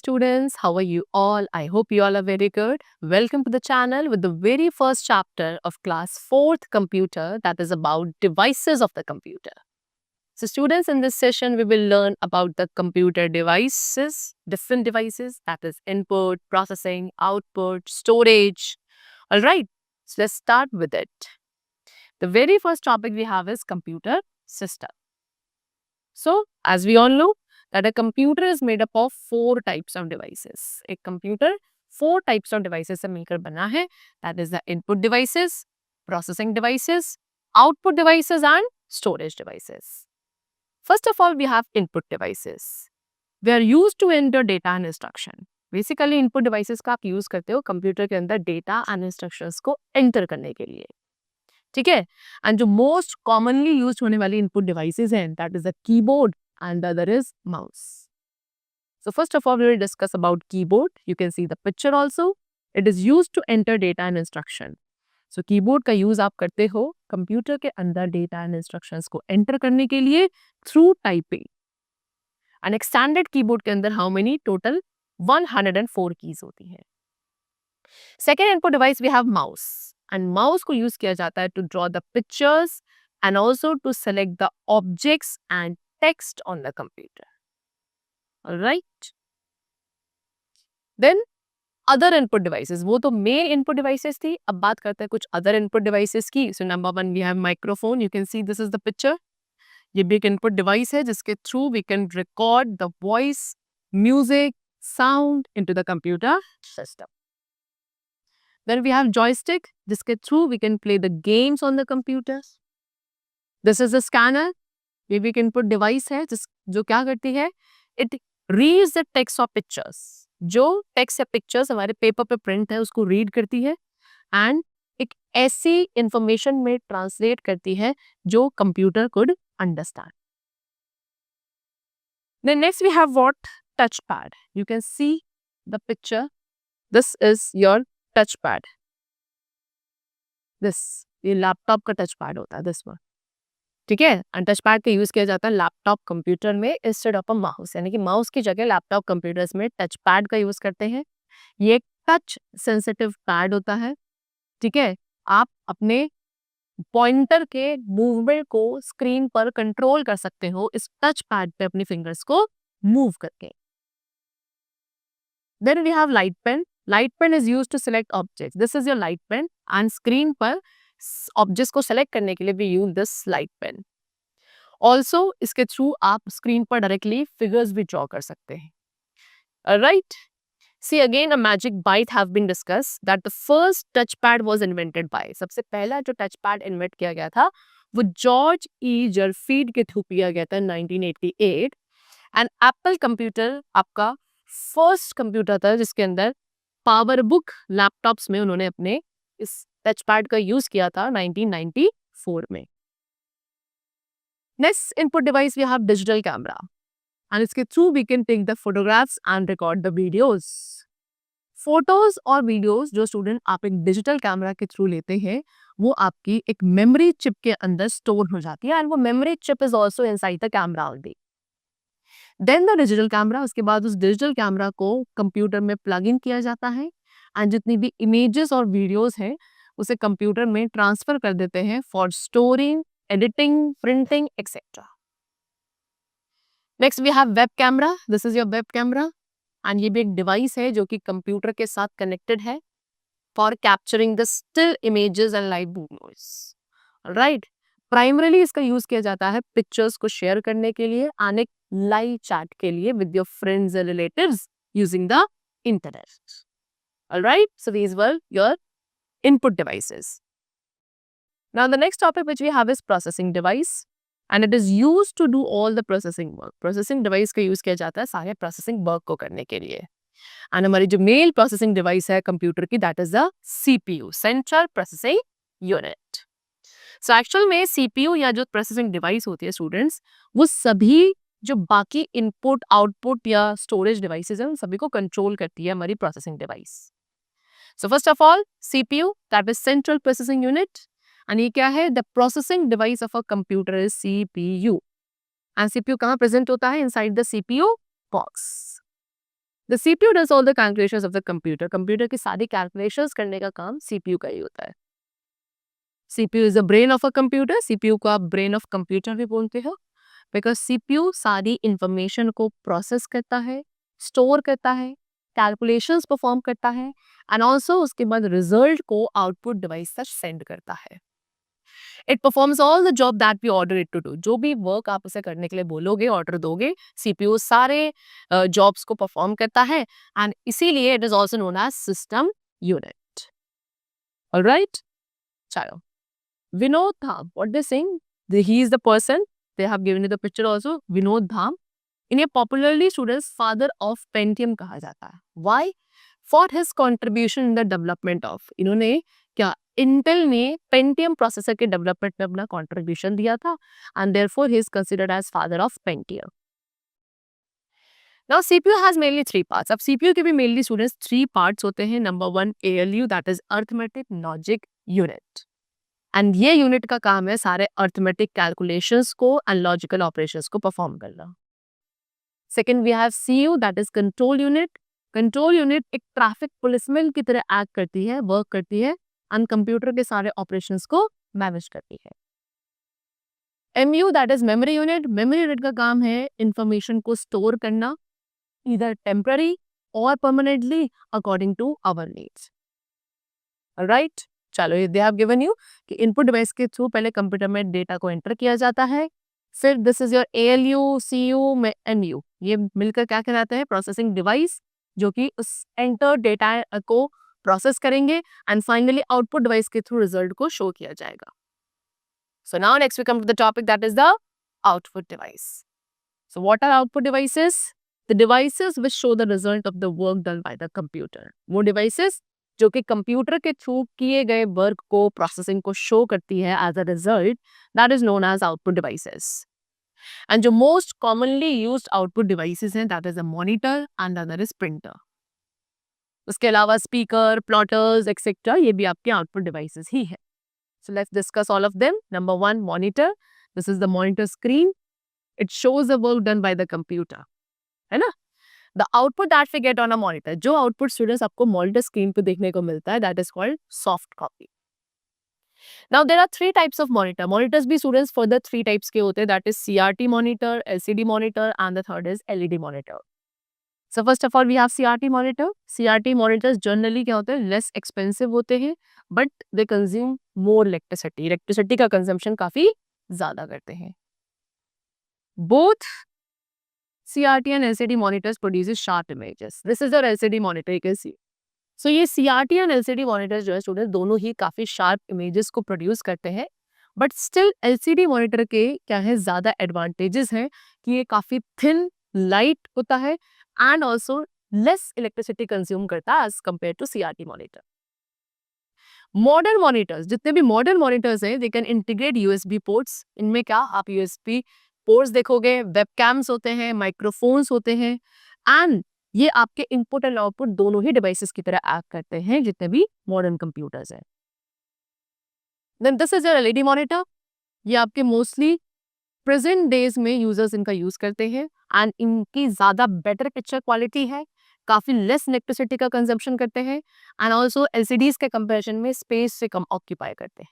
students, how are you all? I hope you all are very good. Welcome to the channel with the very first chapter of class 4th computer, that is about devices of the computer. So students, in this session we will learn about the computer devices, different devices, that is input, processing, output, storage. Alright, so let's start with it. The very first topic we have is computer system. So as we all know, that a computer is made up of 4 types of devices. A computer 4 types of devices से मिलकर बना है. That is the input devices, processing devices, output devices and storage devices. First of all, we have input devices. They are used to enter data and instruction. Basically, input devices का आप use करते हो computer के अंदर data and instructions को enter करने के लिए. ठीक है. एंड जो मोस्ट कॉमनली यूज होने वाली इनपुट डिवाइसेस हैं, that is the keyboard and the other is mouse. So first of all we will discuss about keyboard. You can see the picture also. It is used to enter data and instruction. So keyboard का use आप करते हो computer के अंदर data and instructions को enter करने के लिए थ्रू टाइपिंग. एंड एक स्टैंडर्ड कीबोर्ड के अंदर हाउ मेनी टोटल 104 कीज होती हैं. Second input device we have mouse. And mouse को यूज किया जाता है to draw the pictures and also to select the objects and text on the computer. Alright. Then other input devices, वो तो main input devices थी. अब बात करते हैं कुछ अदर इनपुट डिवाइसेस की. So number 1 we have microphone. You can see this is the picture. ये भी एक इनपुट डिवाइस है जिसके through we can record the voice, music, sound into the computer system. Then we have joystick, जिसके through we can play the games on the computers. This is a scanner. ये भी एक input device है जो क्या करती है? It reads the text of pictures. जो text या pictures हमारे paper पे print है उसको read करती है and एक ऐसी information में translate करती है जो computer could understand. Then next we have what? Touchpad. You can see the picture. This is your touch pad. This ये लैपटॉप का टच पैड होता है, दिस वन. ठीक है. एंड टच पैड का यूज किया जाता है लैपटॉप कंप्यूटर में इंस्टेड ऑफ अ माउस. यानी कि माउस की जगह लैपटॉप कंप्यूटर्स में टच पैड का यूज करते हैं. ये एक टच सेंसिटिव पैड होता है. ठीक है. आप अपने पॉइंटर के मूवमेंट को स्क्रीन पर कंट्रोल कर सकते हो इस टच पैड पे अपनी फिंगर्स को मूव करके. Then we have light pen. Light pen is used to select objects. This is your light pen and screen पर objects को select करने के लिए we use this light pen. Also इसके through आप screen पर directly figures भी draw कर सकते हैं. Alright. See again a magic byte have been discussed that the first touchpad was invented by. सबसे पहला जो touchpad invent किया गया था वो जॉर्ज ई जरफीड के थ्रू किया गया था 1988. एंड एप्पल कंप्यूटर आपका फर्स्ट कंप्यूटर था जिसके अंदर पावर बुक लैपटॉप्स में उन्होंने अपने इस टच पैड का यूज किया था 1994 में. Next input device we have digital camera and इसके through we can take the photographs and record the videos. Photos और वीडियोस जो स्टूडेंट आप एक डिजिटल कैमरा के थ्रू लेते हैं वो आपकी एक मेमोरी चिप के अंदर स्टोर हो जाती है एंड वो memory chip is also inside the camera already. Then the digital camera, उसके बाद उस डिजिटल कैमरा को कंप्यूटर में प्लग इन किया जाता है एंड जितनी भी इमेजेस और वीडियोस हैं उसे कंप्यूटर में ट्रांसफर कर देते हैं for storing, editing, printing etcetera. Next we have web camera. This is your web camera and ये भी एक डिवाइस है जो कि कंप्यूटर के साथ कनेक्टेड है for capturing the still images and live videos. Right. Primarily इसका यूज किया जाता है पिक्चर्स को शेयर करने के लिए एंड एक लाइव चैट के लिए with your friends and relatives using the internet. Alright. So these were your input devices. Now the next topic which we have is processing device and it is used to do all the processing work. Processing device का use किया जाता है सारे processing work को करने के लिए. And हमारी जो मेल प्रोसेसिंग डिवाइस है कंप्यूटर की that is the CPU, central processing unit. So actual में सीपीयू या जो प्रोसेसिंग डिवाइस होती है स्टूडेंट्स, वो सभी जो बाकी इनपुट, आउटपुट या स्टोरेज डिवाइसेस हैं उन सभी को कंट्रोल करती है हमारी processing device. So first of all CPU, that is central processing unit. And ये क्या है? The processing device of a computer is CPU. And CPU कहाँ प्रेजेंट होता है? Inside the CPU box. The CPU does all the calculations of the computer. Computer की सारी calculations करने का काम सीपीयू का ही होता है. CPU is the brain of a computer. CPU को आप ब्रेन ऑफ कंप्यूटर भी बोलते हो, बिकॉज सीपीयू सारी इंफॉर्मेशन को प्रोसेस करता है, स्टोर करता है, कैलकुलेशंस परफॉर्म करता है, एंड ऑल्सो उसके बाद रिजल्ट को आउटपुट डिवाइस तक सेंड करता है. It performs all the job that we order it to do. जो भी वर्क आप उसे करने के लिए बोलोगे, ऑर्डर दोगे, सीपीयू सारे जॉब्स को परफॉर्म करता है, एंड इसीलिए it is also known as system unit. Alright, चलो. Vinod Dham, what they're saying, he is the person, they have given you the picture also, Vinod Dham. इन्हें popularly students father of Pentium कहा जाता है. Why? For his contribution in the development of, इन्होंने क्या, Intel ने Pentium processor के development में अपना contribution दिया था, and therefore he is considered as father of Pentium. Now CPU has mainly three parts. अब CPU के भी mainly students three parts होते हैं. Number one ALU, that is Arithmetic Logic Unit. And ये यूनिट का काम है सारे अर्थमेटिक कैलकुलेशंस को एंड लॉजिकल ऑपरेशंस को परफॉर्म करना. Second we have CU, that is control unit. Control unit एक ट्रैफिक पुलिसमैन की तरह एक्ट करती है, वर्क करती है, एंड कंप्यूटर के सारे ऑपरेशंस को मैनेज करती है. MU, that is memory unit. Memory unit का काम है इंफॉर्मेशन को स्टोर करना, either temporary or permanently according to our needs. Right, चलो, दे हैव गिवन यू कि इनपुट डिवाइस के थ्रू पहले कंप्यूटर में डेटा को एंटर किया जाता है, फिर this is your ALU, CU में एमयू, ये मिलकर क्या कहलाते हैं, प्रोसेसिंग डिवाइस, जो कि उस एंटर डेटा को प्रोसेस करेंगे, एंड फाइनली आउटपुट डिवाइस के थ्रू रिजल्ट को शो किया जाएगा. So now next we come to the topic, that is the output device. So what are output devices? The devices which show the result of the work done by the computer. वो devices जो कि computer के through किए गए work को, processing को show करती है as a result, that is known as output devices. And जो most commonly used output devices हैं, that is a monitor and other is printer. उसके अलावा स्पीकर, प्लॉटर्स एक्सेट्रा, ये भी आपके आउटपुट डिवाइसेस ही है. So let's discuss all of them. Number one, monitor. This is the monitor screen. It shows the work done by the computer, है ना. The output that we get on a monitor, जो output students आपको monitor screen पे देखने को मिलता है, that is called soft copy. Now there are three types of monitor. Monitors भी students further three types के होते हैं, that is CRT monitor, LCD monitor, and the third is LED monitor. So first of all we have CRT monitor. CRT monitors generally क्या होते हैं, less expensive होते हैं, but they consume more electricity. Electricity का consumption काफी ज़्यादा करते हैं. Both CRT and LCD monitors produces sharp images. This is our LCD monitor, you can see. So ये CRT and LCD monitors जो है स्टूडेंट दोनों ही काफी शार्प इमेजेस को प्रोड्यूस करते हैं, बट स्टिल LCD मॉनिटर के क्या है, ज्यादा एडवांटेजेस हैं कि ये काफी थिन, लाइट होता है, and also less electricity consume करता है as compare to CRT monitor. Modern monitors, जितने भी मॉडर्न मॉनिटर्स हैं, they can integrate USB ports. इनमें क्या आप USB पोर्ट्स देखोगे, वेबकैम्स होते हैं, माइक्रोफोन्स होते हैं, एंड ये आपके इनपुट एंड आउटपुट दोनों ही डिवाइसेस की तरह एक्ट करते हैं जितने भी मॉडर्न कंप्यूटर्स हैं. Then this is your LED monitor. ये आपके मोस्टली प्रेजेंट डेज में यूजर्स इनका यूज करते हैं, एंड इनकी ज्यादा बेटर पिक्चर क्वालिटी है, काफी लेस इलेक्ट्रिसिटी का कंजम्पशन करते हैं, एंड ऑल्सो LCDs के कंपेरिजन में स्पेस से कम ऑक्यूपाई करते हैं.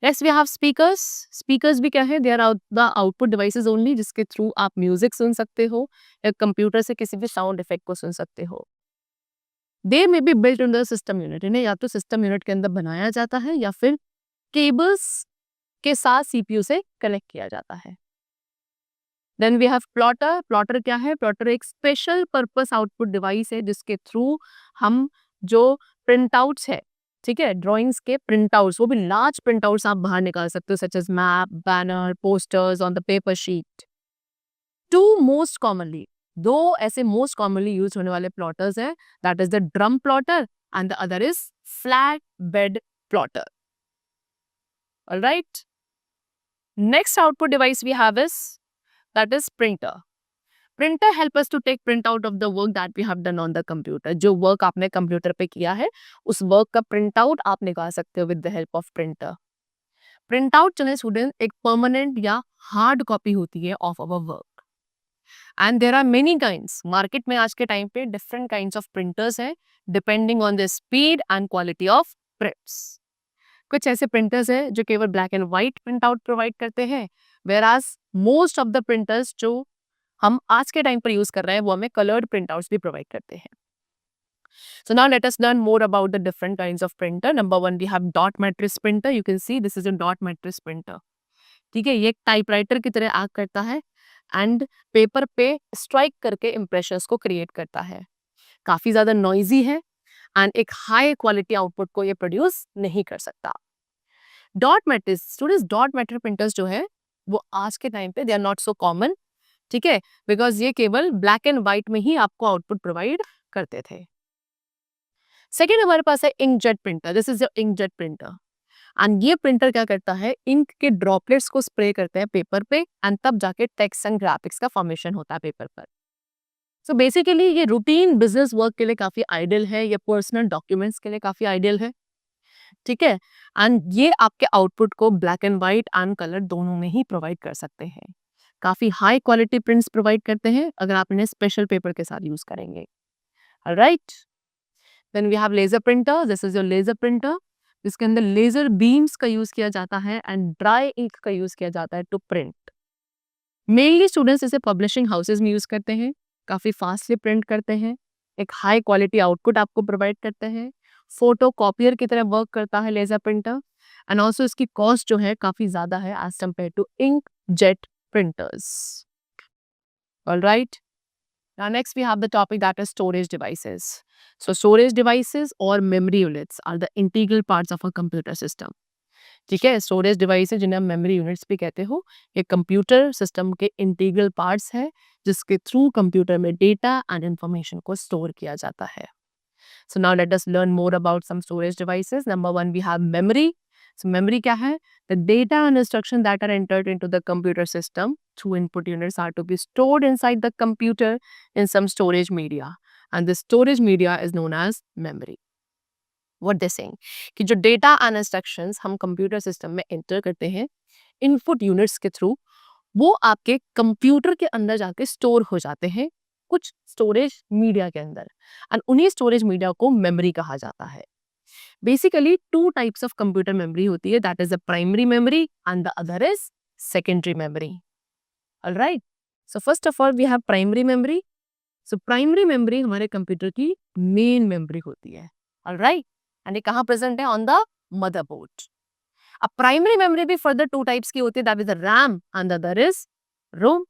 Next we have speakers. Speakers भी क्या है, they are the output devices only, जिसके थ्रू आप म्यूजिक सुन सकते हो या कंप्यूटर से किसी भी साउंड इफेक्ट को सुन सकते हो. They may be built in the system unit. इन्हें या तो सिस्टम यूनिट के अंदर बनाया जाता है या फिर केबल्स के साथ CPU से कनेक्ट किया जाता है. Then we have plotter. Plotter क्या है, प्लॉटर एक स्पेशल पर्पस आउटपुट डिवाइस है जिसके थ्रू हम जो प्रिंट आउट्स है, ठीक है, ड्राइंग्स के प्रिंट आउट्स, वो भी लार्ज प्रिंट आउट्स आप बाहर निकाल सकते हो, such as map, banner, posters on the paper sheet. Two most commonly, दो ऐसे मोस्ट कॉमनली यूज होने वाले प्लॉटर्स हैं, that is the drum plotter and the other is flat bed plotter. Alright, next output device we have is that is printer. Printer help us to take print out of the work that we have done on the computer. जो work आपने computer पे किया है, उस work का print out आप निकाल सकते हो with the help of printer. Print out जो है स्टूडेंट एक परमानेंट या हार्ड कॉपी होती है of our work. And there are many kinds. Market में आज के टाइम पे डिफरेंट काइंड्स ऑफ प्रिंटर्स हैं depending on the speed and quality of prints. कुछ ऐसे प्रिंटर्स हैं जो केवल black and white print out provide करते हैं, whereas most of the printers जो हम आज के टाइम पर यूज कर रहे हैं वो हमें कलर्ड प्रिंट आउट्स भी प्रोवाइड करते हैं. So now let us learn more about the different kinds of printer. Number one, we have dot matrix printer. You can see this is a dot matrix printer. ठीक है, ये एक typewriter की तरह act करता है एंड पेपर पे strike करके इंप्रेशंस को क्रिएट करता है. काफी ज्यादा नॉइजी है एंड एक हाई क्वालिटी आउटपुट को ये प्रोड्यूस नहीं कर सकता. Dot matrix students, dot matrix printers जो है वो आज के टाइम पे they are not so common. ठीक है, बिकॉज ये केवल ब्लैक एंड व्हाइट में ही आपको आउटपुट प्रोवाइड करते थे. सेकेंड हमारे पास है inkjet printer. This is your inkjet printer and ये प्रिंटर क्या करता है, इंक के ड्रॉपलेट्स को स्प्रे करते हैं पेपर पे एंड तब जाके टेक्स्ट एंड ग्राफिक्स का फॉर्मेशन होता है पेपर पर. सो बेसिकली ये रूटीन बिजनेस वर्क के लिए काफी आइडियल है, ये पर्सनल डॉक्यूमेंट्स के लिए काफी आइडियल है. ठीक है, एंड ये आपके आउटपुट को black and white and colour दोनों में ही प्रोवाइड कर सकते हैं. काफी हाई क्वालिटी प्रिंट्स प्रोवाइड करते हैं अगर आप इन्हें स्पेशल पेपर के साथ यूज करेंगे. Alright, then we have laser printer. This is your laser printer, जिसके अंदर लेजर बीम्स का यूज किया जाता है एंड ड्राई इंक का यूज किया जाता है टू प्रिंट. मेनली स्टूडेंट्स इसे पब्लिशिंग हाउसेज में यूज करते हैं, काफी फास्टली प्रिंट करते हैं, एक हाई क्वालिटी आउटपुट आपको प्रोवाइड करते हैं. फोटो कॉपियर की तरह वर्क करता है लेजर प्रिंटर एंड ऑल्सो इसकी कॉस्ट जो है काफी ज्यादा है as compare to ink jet printers. All right. Now next we have the topic that is storage devices. So storage devices or memory units are the integral parts of a computer system. ठीक है, storage device जिन्हें हम memory units भी कहते हो, ये computer system के integral parts है जिसके थ्रू कंप्यूटर में डेटा एंड इंफॉर्मेशन को स्टोर किया जाता है. So now let us learn more about some storage devices. Number one, we have memory. So memory क्या है? The data and instruction that are entered into the computer system through input units are to be stored inside the computer in some storage media, and this storage media is known as memory. What they're saying कि जो data and instructions हम computer system में enter करते हैं input units के through, वो आपके computer के अंदर जाके स्टोर हो जाते हैं कुछ स्टोरेज मीडिया के अंदर एंड उन्हीं स्टोरेज मीडिया को मेमोरी कहा जाता है. Basically two types of computer memory होती है, that is the primary memory and the other is secondary memory. Alright, so first of all we have primary memory. So primary memory हमारे computer की main memory होती है. Alright, and ये कहाँ present है? On the motherboard. अब primary memory भी further two types की होती है, that is the RAM and the other is रोम.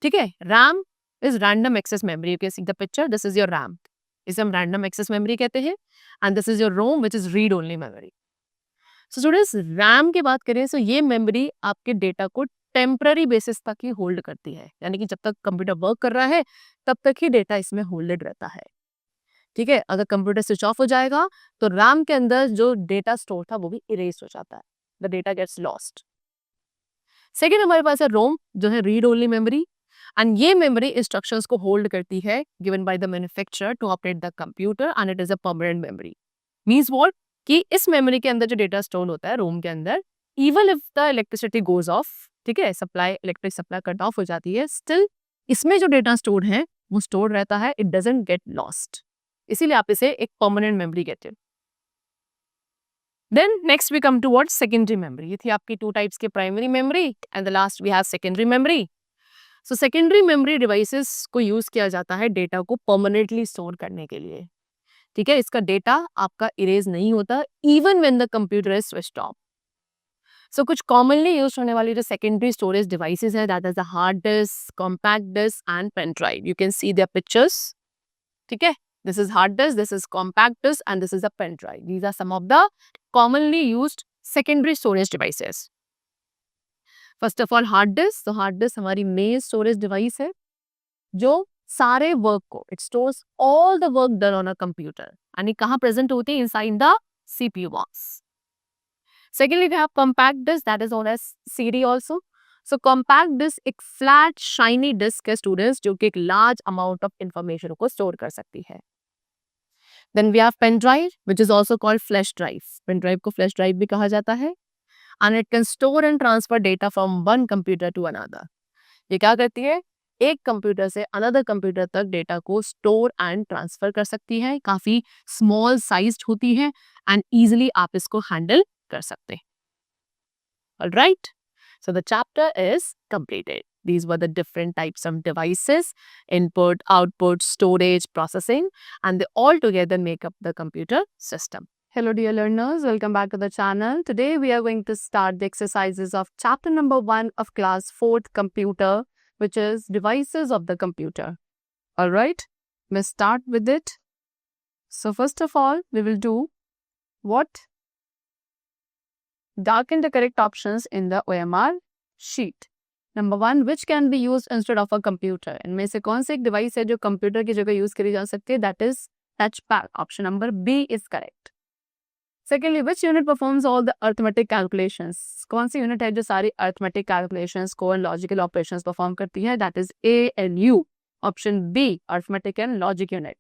ठीक है, RAM is random access memory. You can see the picture. This is your RAM. इसे हम random access memory कहते हैं and this is your ROM which is read only memory. So students, RAM की बात करें तो ये मेमोरी आपके डेटा को टेम्पररी बेसिस तक ही होल्ड करती है, यानी कि जब तक कंप्यूटर वर्क कर रहा है तब तक ही डेटा इसमें होल्डेड रहता है. ठीक है, अगर कंप्यूटर स्विच ऑफ हो जाएगा तो RAM के अंदर जो डेटा स्टोर था वो भी इरेज हो जाता है. The data gets lost. Second हमारे पास है रोम जो है रीड ओनली मेमोरी एंड ये मेमोरी इंस्ट्रक्शंस को होल्ड करती है given by the manufacturer to operate the computer and it is a permanent memory. Means what कि इस मेमोरी के अंदर जो डेटा स्टोर होता है रोम के अंदर, even if the electricity goes off, ठीक है, supply electric supply cut off हो जाती है, स्टिल इसमें जो डेटा स्टोर है वो स्टोर रहता है, इट डजंट गेट लॉस्ट. इसीलिए आप इसे एक परमानेंट मेमोरी कहते हैं. Then next we come to what? Secondary memory. ये थी आपकी टू टाइप्स के primary memory and the last we have secondary memory. So secondary memory devices को यूज किया जाता है डेटा को परमानेंटली स्टोर करने के लिए. ठीक है, इसका डेटा आपका इरेज नहीं होता even when the computer is switched off. So कुछ कॉमनली यूज होने वाली जो सेकेंडरी स्टोरेज डिवाइसेस है, that is the hard disk, compact disk and pen drive. You can see their pictures. ठीक है, this is hard disk, this is compact disk and this is a pen drive. These are some of the commonly used secondary storage devices. First of all, hard disk. So hard disk हमारी main storage device है जो सारे work को, it stores all the work done on a computer and ये कहाँ present होती है? Inside the CPU box. Secondly, we have compact disk, that is known as CD also. So compact disk एक flat shiny disk है students जो कि एक large amount of information को store कर सकती है. Then we have pen drive which is also called flash drive. Pen drive को flash drive भी कहा जाता है and it can store and transfer data from one computer to another. ये क्या करती है? एक कंप्यूटर से अनदर कंप्यूटर तक डेटा को स्टोर एंड ट्रांसफर कर सकती है, काफी स्मॉल साइज्ड होती है एंड इजीली आप इसको हैंडल कर सकते हैं. Alright, so the chapter is completed. These were the different types of devices: input, output, storage, processing, and they all together make up the computer system. Hello dear learners, welcome back to the channel. Today we are going to start the exercises of chapter number 1 of class 4th computer, which is devices of the computer. Alright, let's start with it. So first of all, we will do what? Darken the correct options in the OMR sheet. Number 1, which can be used instead of a computer? इनमें से कौन सी एक device है जो computer की जगह use करी जा सकती है? That is touchpad. Option number B is correct. Secondly, which unit performs all the arithmetic calculations? कौन सी यूनिट है जो सारी arithmetic calculations को and logical operations perform करती है? That is ALU. Option B, arithmetic and logic unit.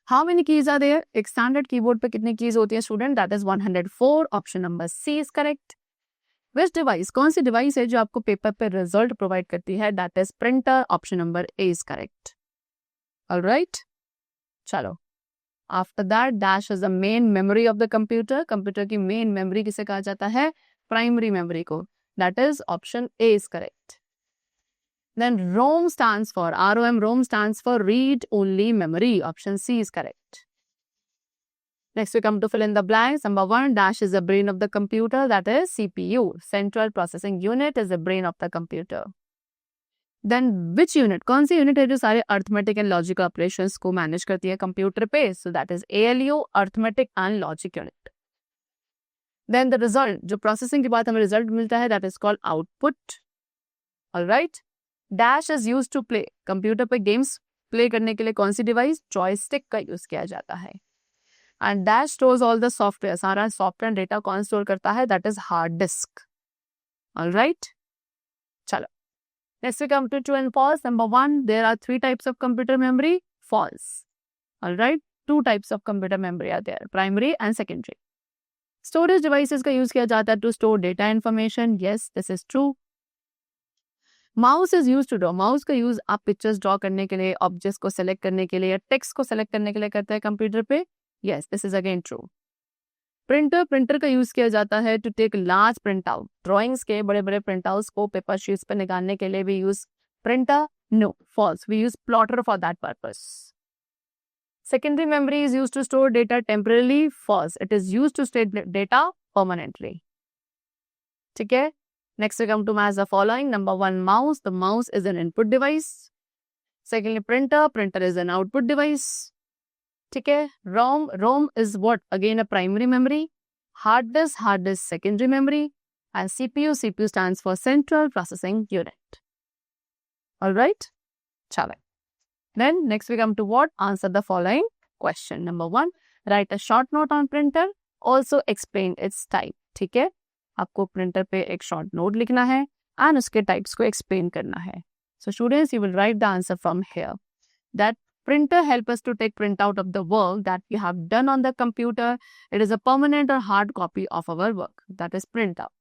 How many keys are there? एक standard keyboard पे कितनी keys होती है student? That is 104. Option number C is correct. Which device? कौन सी device है जो आपको paper पे result provide करती है? That is printer. Option number A is correct. Alright? चलो. After that, dash is the main memory of the computer. Computer की main memory किसे कहा जाता है? Primary memory को. That is option A is correct. Then ROM stands for, ROM stands for read only memory. Option C is correct. Next we come to fill in the blanks. Number 1, dash is the brain of the computer. That is CPU. Central Processing Unit is the brain of the computer. Then which unit? कौन सी unit है जो सारे arithmetic and logical operations को manage करती है computer पे? So that is ALU, arithmetic and logic unit. Then the result, जो processing के बाद हमें result मिलता है, that is called output. Alright. Dash is used to play. Computer पे गेम्स प्ले करने के लिए कौन सी डिवाइस? जॉयस्टिक का यूज किया जाता है. And dash stores all the software. सारा सॉफ्टवेयर डेटा कौन स्टोर करता है? That is hard disk. Alright, चलो next we come to true and false. Number 1, there are 3 types of computer memory. False. Alright, 2 types of computer memory are there, primary and secondary. Storage devices का use किया जाता है to store data information. Yes, this is true. Mouse is use to draw. Mouse का use आप pictures draw करने के लिए, objects को सेलेक्ट करने के लिए या टेक्स्ट को सेलेक्ट करने के लिए करते हैं कंप्यूटर पे. Yes, this is again true. Printer का यूज किया जाता है to take large print out. Drawings के बड़े बड़े प्रिंट आउट्स को पेपर शीट्स पर निकालने के लिए भी use printer. No, false. We use plotter for that purpose. Secondary memory is use to store data temporarily. False. It is use to store data permanently. ठीक है. Next we come to match the following. Number 1, mouse. The mouse is an input device. Secondly, printer is an output device. ठीक है. ROM is what? Again a primary memory. Hard disk secondary memory. And CPU stands for Central Processing Unit. Alright? Chalo. Then next we come to what? Answer the following question. Number 1, write a short note on printer. Also explain its type. ठीक है. आपको printer पे एक short note लिखना है and उसके types को explain करना है. So students, you will write the answer from here. That printer help us to take print out of the work that we have done on the computer. It is a permanent और hard copy of our work. That is print out.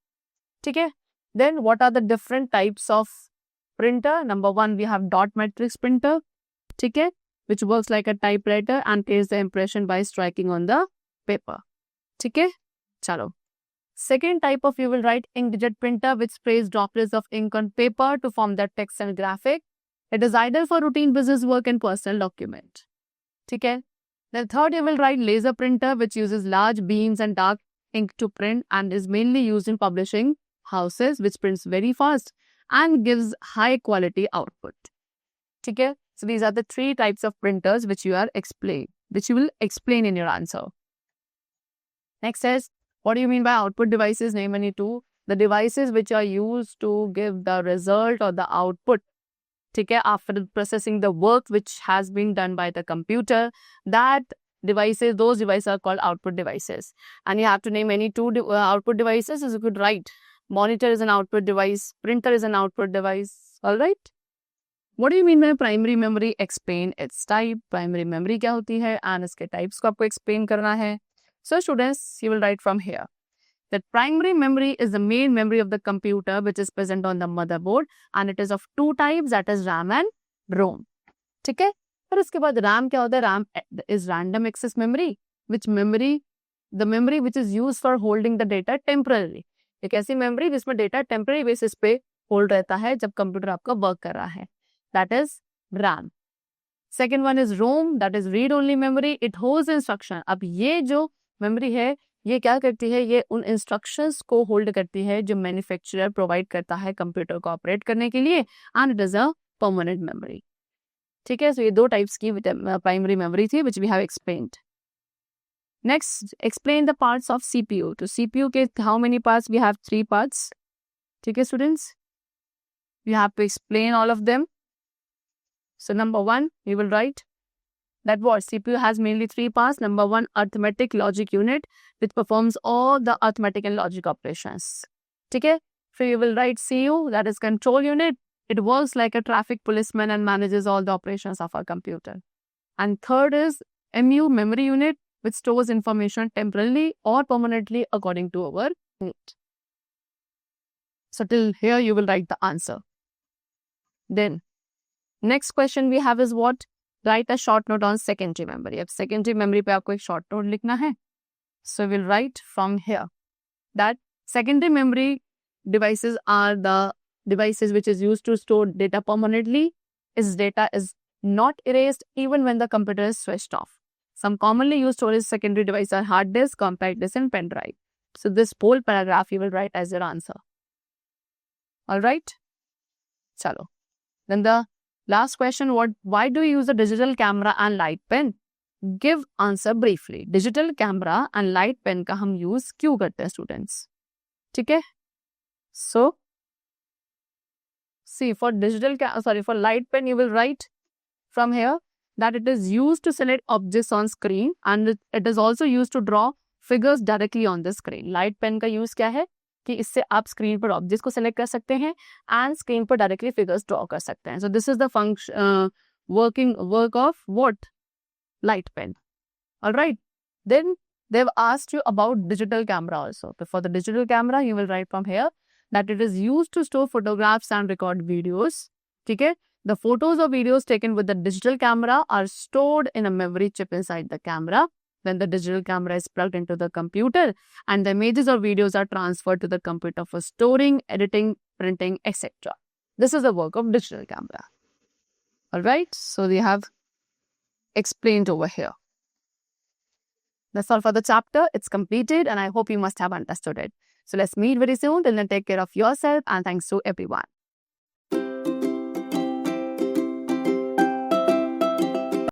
ठीक है. Then what are the different types of printer? Number 1, we have dot matrix printer. ठीक है, which works like a typewriter and takes the impression by striking on the paper. ठीक है. चलो. Second type of, you will write inkjet printer, which sprays droplets of ink on paper to form the text and graphic. It is ideal for routine business work and personal document. ठीक है. Then third, you will write laser printer, which uses large beams and dark ink to print and is mainly used in publishing houses, which prints very fast and gives high quality output. ठीक है. So these are the 3 types of printers which you will explain in your answer. Next is, what do you mean by output devices? Name any 2. The devices which are used to give the result or the output. ठीक है, after processing the work which has been done by the computer, those devices are called output devices. And you have to name any 2 output devices. As you could write, monitor is an output device, printer is an output device. All right. What do you mean by primary memory? Explain its type. Primary memory क्या होती है and इसके types को आपको explain करना है. So students, you will write from here. That primary memory is the main memory of the computer which is present on the motherboard and it is of two types, that is RAM and ROM. ठीक है, फिर उसके बाद RAM क्या होता है? RAM is random access memory, the memory which is used for holding the data temporarily. एक ऐसी memory जिसमें data temporary basis पे hold रहता है जब कंप्यूटर आपका वर्क कर रहा है, that is RAM. Second one is ROM, that is read only memory, it holds instruction. अब ये जो memory है ये क्या करती है? ये उन इंस्ट्रक्शंस को होल्ड करती है जो मैन्युफैक्चरर प्रोवाइड करता है कंप्यूटर को ऑपरेट करने के लिए, and it is a permanent memory. ठीक है, सो ये दो टाइप्स की प्राइमरी मेमोरी थी which we have explained. Next, explain the parts of CPU. तो सीपीयू के how many parts? We have 3 parts. ठीक है students, you have to explain all of them. So number 1 we will write that what CPU has mainly 3 parts. Number 1, arithmetic logic unit, which performs all the arithmetic and logic operations. Okay? So you will write CU, that is control unit. It works like a traffic policeman and manages all the operations of our computer. And third is MU, memory unit, which stores information temporarily or permanently according to our need. So till here you will write the answer. Then next question we have is what? Write a short note on secondary memory. अब secondary memory पे आपको एक short note लिखना है. So we'll write from here that secondary memory devices are the devices which is used to store data permanently. Its data is not erased even when the computer is switched off. Some commonly used storage secondary devices are hard disk, compact disk, and pen drive. So this whole paragraph you will write as your answer. All right? Chalo. Then the last question, why do you use a digital camera and light pen? Give answer briefly. Digital camera and light pen का हम use क्यों करते हैं students? ठीक है? So, see for for light pen you will write from here that it is used to select objects on screen and it is also used to draw figures directly on the screen. Light pen का use क्या है? कि इससे आप screen पर objects को select कर सकते हैं एंड स्क्रीन पर डायरेक्टली फिगर्स ड्रॉ कर सकते हैं. So this is the work of what? Light pen. Alright, then they have asked you about digital camera also. For the digital camera you will write from here that it is used to store photographs and record videos. ठीक है, the photos or videos taken with the digital camera are stored in a memory chip inside the camera. Then the digital camera is plugged into the computer and the images or videos are transferred to the computer for storing, editing, printing, etc. This is the work of digital camera. Alright, so we have explained over here. That's all for the chapter. It's completed and I hope you must have understood it. So let's meet very soon. Till then, take care of yourself and thanks to everyone.